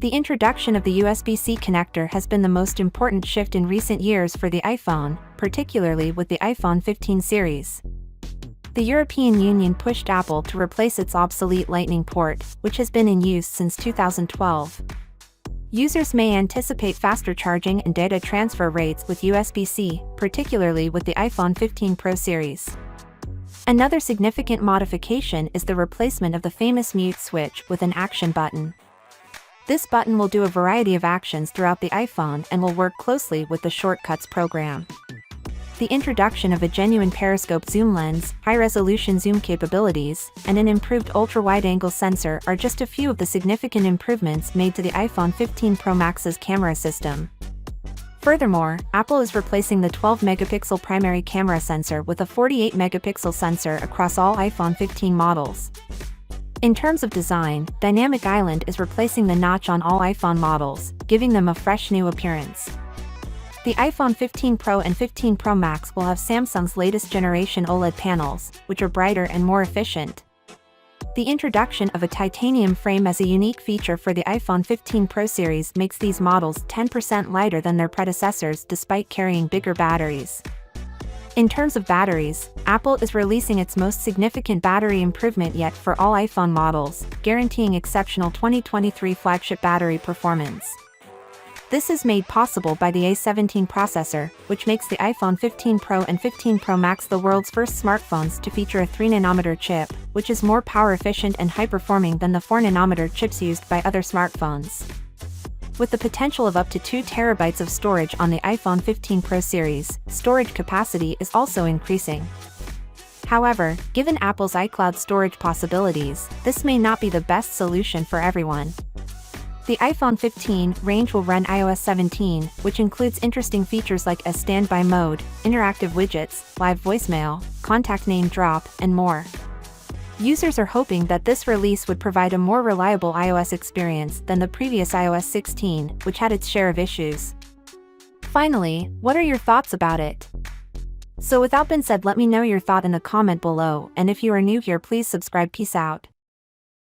The introduction of the USB-C connector has been the most important shift in recent years for the iPhone, particularly with the iPhone 15 series. The European Union pushed Apple to replace its obsolete Lightning port, which has been in use since 2012. Users may anticipate faster charging and data transfer rates with USB-C, particularly with the iPhone 15 Pro series. Another significant modification is the replacement of the famous mute switch with an action button. This button will do a variety of actions throughout the iPhone and will work closely with the Shortcuts program. The introduction of a genuine periscope zoom lens, high-resolution zoom capabilities, and an improved ultra-wide-angle sensor are just a few of the significant improvements made to the iPhone 15 Pro Max's camera system. Furthermore, Apple is replacing the 12-megapixel primary camera sensor with a 48-megapixel sensor across all iPhone 15 models. In terms of design, Dynamic Island is replacing the notch on all iPhone models, giving them a fresh new appearance. The iPhone 15 Pro and 15 Pro Max will have Samsung's latest generation OLED panels, which are brighter and more efficient. The introduction of a titanium frame as a unique feature for the iPhone 15 Pro series makes these models 10% lighter than their predecessors despite carrying bigger batteries. In terms of batteries, Apple is releasing its most significant battery improvement yet for all iPhone models, guaranteeing exceptional 2023 flagship battery performance. This is made possible by the A17 processor, which makes the iPhone 15 Pro and 15 Pro Max the world's first smartphones to feature a 3nm chip, which is more power-efficient and high-performing than the 4nm chips used by other smartphones. With the potential of up to 2 TB of storage on the iPhone 15 Pro series, storage capacity is also increasing. However, given Apple's iCloud storage possibilities, this may not be the best solution for everyone. The iPhone 15 range will run iOS 17, which includes interesting features like a standby mode, interactive widgets, live voicemail, contact name drop, and more. Users are hoping that this release would provide a more reliable iOS experience than the previous iOS 16, which had its share of issues. Finally, what are your thoughts about it? So with that being said, let me know your thought in the comment below, and if you are new here, please subscribe. Peace out.